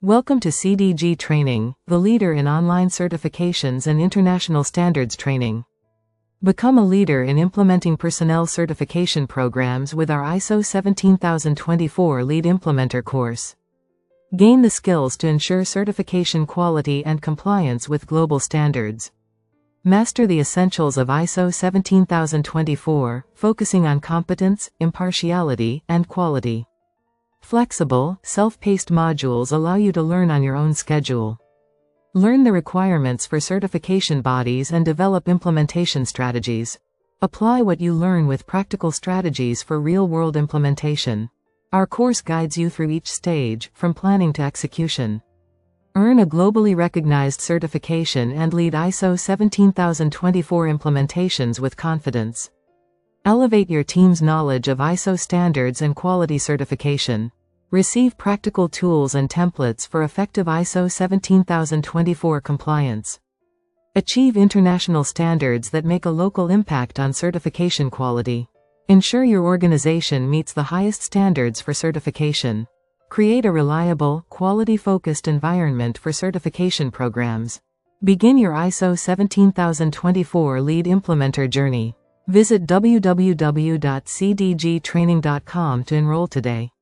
Welcome to CDG Training, the leader in online certifications and international standards training. Become a leader in implementing personnel certification programs with our ISO 17024 Lead Implementer course. Gain the skills to ensure certification quality and compliance with global standards. Master the essentials of ISO 17024, focusing on competence, impartiality, and quality. Flexible, self-paced modules allow you to learn on your own schedule. Learn the requirements for certification bodies and develop implementation strategies. Apply what you learn with practical strategies for real-world implementation. Our course guides you through each stage, from planning to execution. Earn a globally recognized certification and lead ISO 17024 implementations with confidence. Elevate your team's knowledge of ISO standards and quality certification. Receive practical tools and templates for effective ISO 17024 compliance. Achieve international standards that make a local impact on certification quality. Ensure your organization meets the highest standards for certification. Create a reliable, quality-focused environment for certification programs. Begin your ISO 17024 Lead Implementer journey. Visit www.cdgtraining.com to enroll today.